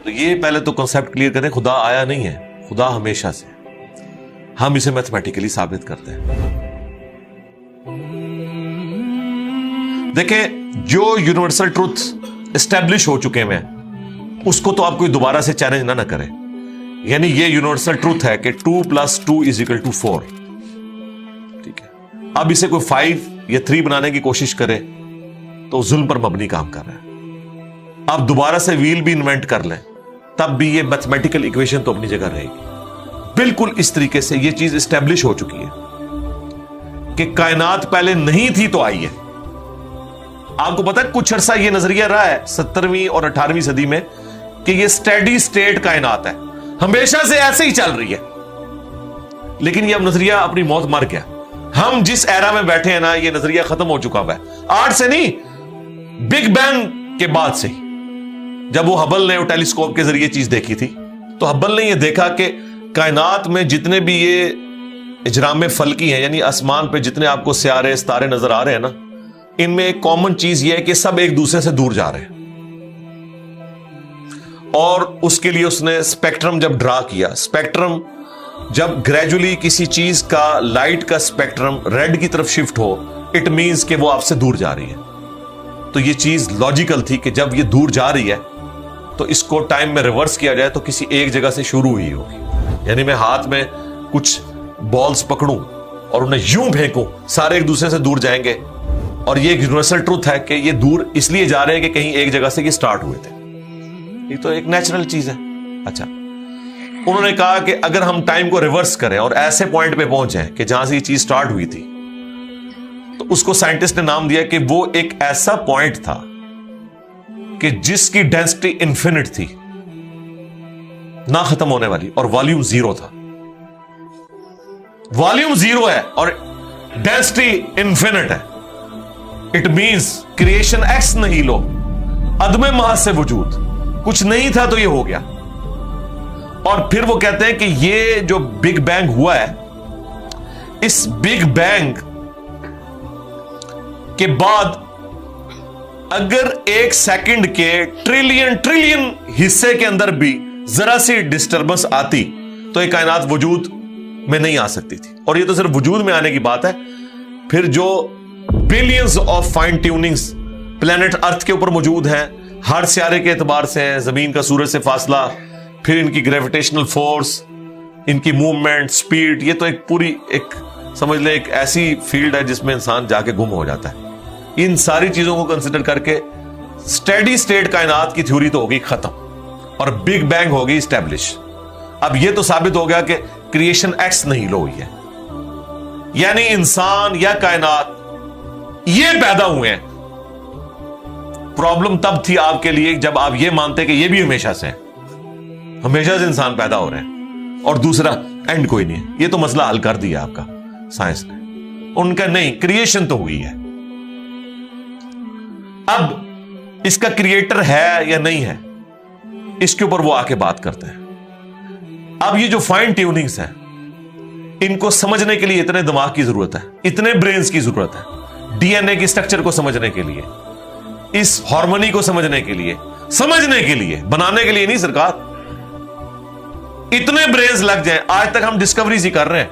तो ये पहले तो कॉन्सेप्ट क्लियर करें, खुदा आया नहीं है, खुदा हमेशा से। हम इसे मैथमेटिकली साबित करते हैं। देखें, जो यूनिवर्सल ट्रूथ एस्टेब्लिश हो चुके हैं उसको तो आप कोई दोबारा से चैलेंज ना करें। यानी ये यूनिवर्सल ट्रूथ है कि 2 + 2 = 4। ठीक है, अब इसे कोई 5 या 3 बनाने की कोशिश करे तो जुल्म पर मबनी काम कर रहा है। आप दोबारा से व्हील भी इन्वेंट कर लें तब भी ये मैथमेटिकल इक्वेशन तो अपनी जगह रहेगी। बिल्कुल इस तरीके से ये चीज एस्टेब्लिश हो चुकी है कि कायनात पहले नहीं थी तो आई है। आपको पता है कुछ अरसा ये नजरिया रहा है 17वीं और 18वीं सदी में कि ये स्टेडी स्टेट कायनात है, हमेशा से ऐसे ही चल रही है। लेकिन ये अब नजरिया अपनी मौत मर गया। हम जिस एरा में बैठे हैं ना, ये नजरिया खत्म हो चुका है। आज से नहीं, बिग बैंग के बाद से ही, जब वो हबल ने वो टेलीस्कोप के जरिए चीज देखी थी, तो हबल ने ये देखा कि कायनात में जितने भी ये इजराम फल्की हैं, यानी आसमान पे जितने आपको सियारे सितारे नजर आ रहे हैं ना, इनमें एक कॉमन चीज ये है कि सब एक दूसरे से दूर जा रहे हैं। और उसके लिए उसने स्पेक्ट्रम जब ड्रा किया, स्पेक्ट्रम जब ग्रेजुअली किसी चीज का लाइट का स्पेक्ट्रम रेड की तरफ शिफ्ट हो, इट मींस कि वो आपसे दूर जा रही है। तो ये चीज लॉजिकल थी कि जब ये दूर जा रही है तो इसको टाइम में रिवर्स किया जाए तो किसी एक जगह से शुरू हुई होगी। यानी मैं हाथ में कुछ बॉल्स पकड़ूं और उन्हें यूं फेंकूं, सारे एक दूसरे से दूर जाएंगे। और ये एक यूनिवर्सल ट्रूथ है कि ये दूर इसलिए जा रहे हैं कि कहीं एक जगह से ये स्टार्ट हुए थे। ये तो एक नेचुरल चीज है। अच्छा, उन्होंने कहा कि अगर हम टाइम को रिवर्स करें और ऐसे पॉइंट पे पहुंचे कि जहां से ये चीज स्टार्ट हुई थी, तो उसको साइंटिस्ट ने नाम दिया कि वो एक ऐसा पॉइंट था कि जिसकी डेंसिटी इन्फिनिट थी, ना खत्म होने वाली, और वॉल्यूम 0 था। वॉल्यूम 0 है और डेंसिटी इन्फिनिट है। इट मींस क्रिएशन एक्स नहीं लो, अदमे महज से वजूद, कुछ नहीं था तो ये हो गया। और फिर वो कहते हैं कि ये जो बिग बैंग हुआ है, इस बिग बैंग के बाद अगर 1 सेकंड के ट्रिलियन हिस्से के अंदर भी जरा सी डिस्टर्बेंस आती तो ये कायनात वजूद में नहीं आ सकती थी। और ये तो सिर्फ वजूद में आने की बात है। फिर जो billions of fine tunings planet earth के ऊपर मौजूद हैं, हर सियारे के एतबार से हैं, जमीन का सूरज से फासला, फिर इनकी ग्रेविटेशनल फोर्स, इनकी मूवमेंट, स्पीड, ये तो एक पूरी एक समझ ले एक ऐसी फील्ड है जिसमें इंसान जाके गुम हो जाता है। इन सारी चीजों को कंसिडर करके स्टेडी स्टेट कायनात की थ्योरी तो होगी खत्म और बिग बैंग होगी एस्टेब्लिश। अब यह तो साबित हो गया कि क्रिएशन एक्स नहीं लो हुई है, यानी इंसान या कायनात ये पैदा हुए हैं। प्रॉब्लम तब थी आपके लिए जब आप ये मानते कि ये भी हमेशा से इंसान पैदा हो रहे हैं और दूसरा एंड कोई नहीं है। ये तो मसला हल कर दिया आपका साइंस ने। उनका नहीं, क्रिएशन तो हुई है। अब इसका क्रिएटर है या नहीं है, इसके ऊपर वो आके बात करते हैं। अब ये जो फाइन ट्यूनिंग्स हैं, इनको समझने के लिए इतने दिमाग की जरूरत है, इतने ब्रेन्स की जरूरत है। डीएनए की स्ट्रक्चर को समझने के लिए, इस हार्मोनी को समझने के लिए, बनाने के लिए नहीं सरकार, इतने ब्रेन्स लग जाएं। आज तक हम डिस्कवरीज ही कर रहे हैं।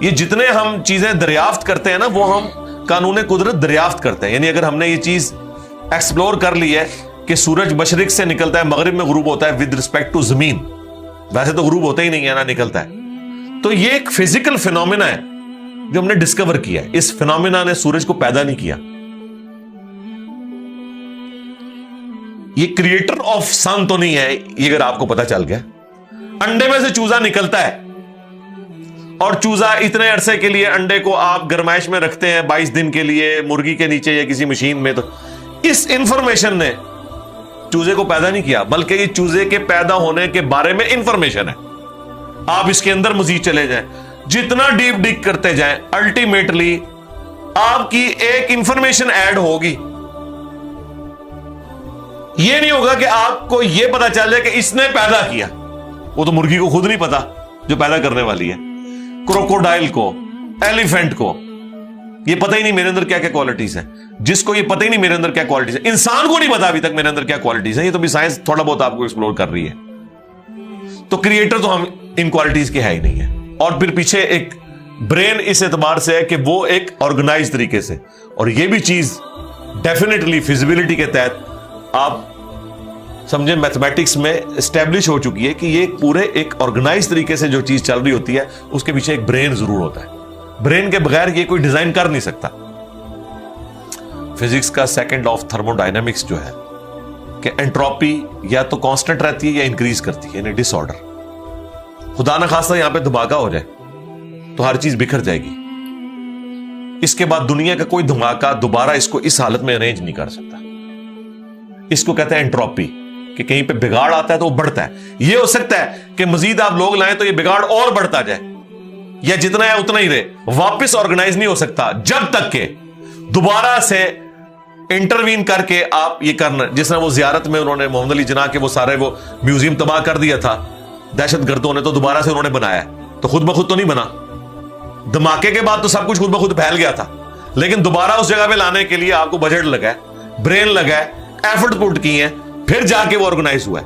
ये जितने हम चीजें दरियाफ्त करते हैं ना, वो हम कानून कुदरत दरियाफ्त करते हैं। यानी अगर हमने ये चीज एक्सप्लोर कर ली है कि सूरज मशरिक से निकलता है, मगरिब में गुरूब होता है विद रिस्पेक्ट टू जमीन, वैसे तो गुरूब होता ही नहीं है ना, निकलता है। तो ये एक फिजिकल फिनोमिना है जो हमने डिस्कवर किया है। इस फिनोमिना ने सूरज को पैदा नहीं किया। ये क्रिएटर ऑफ सन तो नहीं है, ये अगर आपको पता चल गया। अंडे में से चूजा निकलता है और चूजा इतने अरसे के लिए अंडे को आप गरमाइश में रखते हैं 22 दिन के लिए मुर्गी के नीचे या किसी मशीन में, तो इस इंफॉर्मेशन ने चूजे को पैदा नहीं किया, बल्कि ये चूजे के पैदा होने के बारे में इंफॉर्मेशन है। आप इसके अंदर मजीद चले जाएं, जितना डीप डिग करते जाएं, अल्टीमेटली आपकी एक इंफॉर्मेशन ऐड होगी। यह नहीं होगा कि आपको यह पता चल जाए कि इसने पैदा किया, वो तो मुर्गी को खुद नहीं पता जो पैदा करने वाली है। क्रोकोडाइल को, एलिफेंट को, ये पता ही नहीं मेरे अंदर क्या क्या क्वालिटीज है, जिसको ये पता ही नहीं मेरे अंदर क्या क्वालिटीज है, इंसान को नहीं पता अभी तक मेरे अंदर क्या क्वालिटीज है, ये तो भी साइंस थोड़ा बहुत आपको एक्सप्लोर कर रही है। तो क्रिएटर तो हम इन क्वालिटीज के है ही नहीं है। और फिर पीछे एक ब्रेन इस एतबार से है कि वो एक ऑर्गेनाइज तरीके से, और ये भी चीज डेफिनेटली फिजिबिलिटी के तहत आप समझे मैथमेटिक्स में एस्टेब्लिश हो चुकी है कि ये पूरे एक ऑर्गेनाइज तरीके से जो चीज चल रही होती है उसके पीछे एक ब्रेन जरूर होता है। ब्रेन के बगैर ये कोई डिजाइन कर नहीं सकता। फिजिक्स का सेकंड ऑफ थर्मोडायनेमिक्स जो है कि एंट्रोपी या तो कांस्टेंट रहती है या इंक्रीज करती है, यानी डिसऑर्डर। खुदा ना खास्ता यहां पे धमाका हो जाए तो हर चीज बिखर जाएगी। इसके बाद दुनिया का कोई धमाका दोबारा इसको इस हालत में अरेंज नहीं कर सकता। इसको कहते हैं एंट्रोपी, कि कहीं पे बिगाड़ आता है तो वो बढ़ता है। ये हो सकता है कि मजीद आप लोग लाएं तो ये बिगाड़ और बढ़ता जाए, या जितना है उतना ही रहे, वापस ऑर्गेनाइज नहीं हो सकता जब तक के दोबारा से इंटरवीन करके आप ये करना। जिस तरह वो जियारत में उन्होंने मोहम्मद अली जिन्ना के वो सारे वो म्यूजियम तबाह कर दिया था दहशतगर्दों ने, तो दोबारा से उन्होंने बनाया, तो खुद ब खुद तो नहीं बना। धमाके के बाद तो सब कुछ खुद ब खुद फैल गया था, लेकिन दोबारा उस जगह पे लाने के लिए आपको बजट लगा है, ब्रेन लगा है, एफर्ट पुट किए हैं, फिर जाके वो ऑर्गेनाइज हुआ है।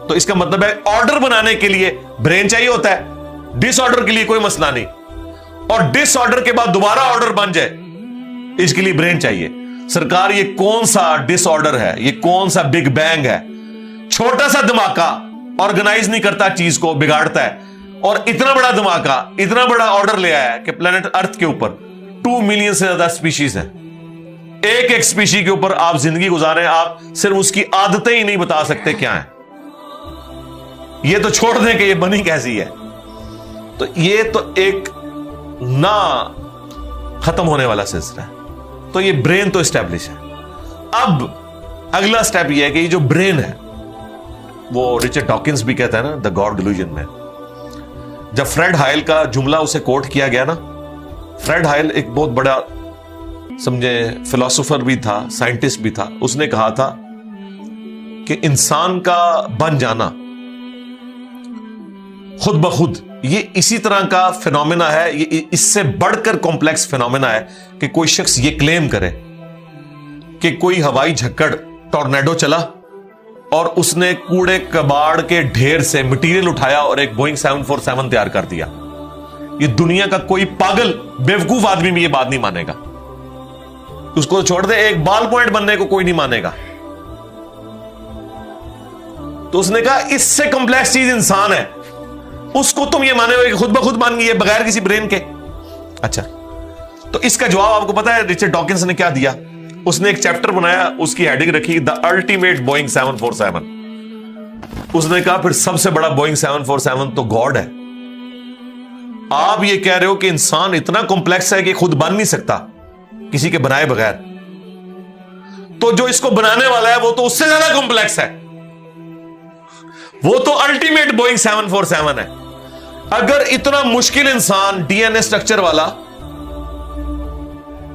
तो इसका मतलब है ऑर्डर बनाने के लिए ब्रेन चाहिए होता है, डिसऑर्डर के लिए कोई मसला नहीं, और डिसऑर्डर के बाद दोबारा ऑर्डर बन जाए इसके लिए ब्रेन चाहिए। सरकार ये कौन सा डिसऑर्डर है, ये कौन सा बिग बैंग है? छोटा सा धमाका ऑर्गेनाइज नहीं करता, चीज को बिगाड़ता है, और इतना बड़ा धमाका, इतना बड़ा ऑर्डर ले आया है कि प्लेनेट अर्थ के ऊपर 2 मिलियन से ज्यादा स्पीशीज है। एक एक स्पीशी के ऊपर आप जिंदगी गुजारें, आप सिर्फ उसकी आदतें ही नहीं बता सकते क्या है। ये तो छोड़ दें कि ये बनी कैसी है। तो ये तो एक ना खत्म होने वाला सिलसिला है। तो ये ब्रेन तो एस्टैब्लिश है। अब अगला स्टेप ये है कि ये जो ब्रेन है, वो रिचर्ड डॉकिंस भी कहता है ना द गॉड डिल्यूजन में, जब फ्रेड हायल का जुमला उसे कोट किया गया ना, फ्रेड हायल एक बहुत बड़ा समझे फिलोसोफर भी था, साइंटिस्ट भी था। उसने कहा था कि इंसान का बन जाना खुद ब खुद ये इसी तरह का फिनोमेना है, ये इससे बढ़कर कॉम्प्लेक्स फिनोमेना है कि कोई शख्स ये क्लेम करे कि कोई हवाई झक्कड़ टॉर्नेडो चला और उसने कूड़े कबाड़ के ढेर से मटेरियल उठाया और एक बोइंग 747 तैयार कर दिया। ये दुनिया का कोई पागल बेवकूफ आदमी भी ये बात नहीं मानेगा। उसको छोड़ दे, एक बाल पॉइंट बनने को कोई नहीं मानेगा। तो उसने कहा इससे कॉम्प्लेक्स चीज इंसान है, उसको तुम ये माने हो कि खुद ब खुद मान गई है बगैर किसी ब्रेन के। अच्छा, तो इसका जवाब आपको पता है रिचर्ड डॉकिंस ने क्या दिया? उसने एक चैप्टर बनाया, उसकी हेडिंग रखी द अल्टीमेट बोइंग 747। उसने कहा फिर सबसे बड़ा बोइंग 747 तो गॉड है। आप ये कह रहे हो कि इंसान इतना कॉम्प्लेक्स है कि खुद बन नहीं सकता किसी के बनाए बगैर, तो जो इसको बनाने वाला है वो तो उससे ज्यादा कॉम्प्लेक्स है, वो तो अल्टीमेट बोइंग 747 है। अगर इतना मुश्किल इंसान डीएनए स्ट्रक्चर वाला,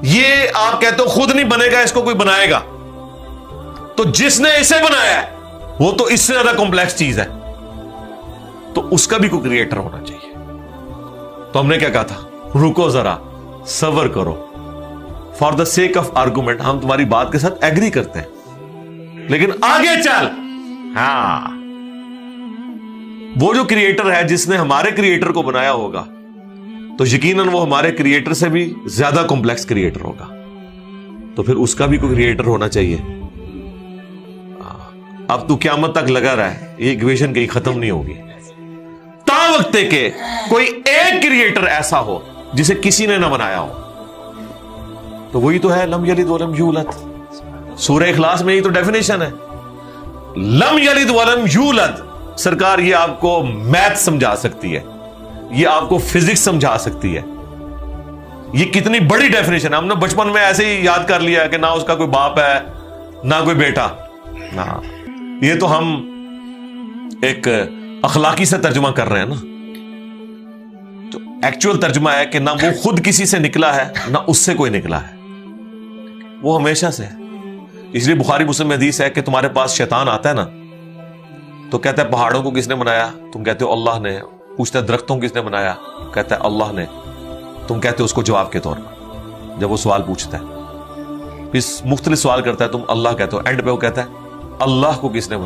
ये आप कहते हो खुद नहीं बनेगा, इसको कोई बनाएगा, तो जिसने इसे बनाया है वो तो इससे ज्यादा कॉम्प्लेक्स चीज है, तो उसका भी कोई क्रिएटर होना चाहिए। तो हमने क्या कहा था, रुको जरा, सब्र करो, for the sake of argument हम तुम्हारी बात के साथ एग्री करते हैं, लेकिन आगे चल। हाँ, वो जो क्रिएटर है जिसने हमारे क्रिएटर को बनाया होगा, तो यकीनन वो हमारे क्रिएटर से भी ज्यादा कॉम्प्लेक्स क्रिएटर होगा, तो फिर उसका भी कोई क्रिएटर होना चाहिए। अब तू क़यामत तक लगा रहा है, ये इक्वेशन कहीं खत्म नहीं होगी। ता वक्त के कोई एक क्रिएटर ऐसा हो जिसे किसी ने ना बनाया हो, तो वही तो है लम यलिद वलम यूलद। सूरह इखलास में ही तो डेफिनेशन है, लम यलिद वलम यूलद। सरकार ये आपको मैथ समझा सकती है, ये आपको फिजिक्स समझा सकती है, ये कितनी बड़ी डेफिनेशन है। हमने बचपन में ऐसे ही याद कर लिया कि ना उसका कोई बाप है ना कोई बेटा, ना, ये तो हम एक अखलाकी से तर्जुमा कर रहे हैं ना। तो एक्चुअल तर्जुमा है कि ना वो खुद किसी से निकला है ना उससे कोई निकला है, वो हमेशा से है। इसलिए बुखारी मुस्लिम में हदीस है कि तुम्हारे पास शैतान आता है ना, तो कहता है पहाड़ों को किसने बनाया? तुम कहते हो अल्लाह ने। पूछता है दरख्तों को किसने बनाया? कहता है अल्लाह ने। तुम कहते हो उसको जवाब के तौर पर जब वो सवाल पूछता है, फिर मुख्तलिफ सवाल करता है, तुम अल्लाह कहते हो, एंड पे वो कहता है अल्लाह को किसने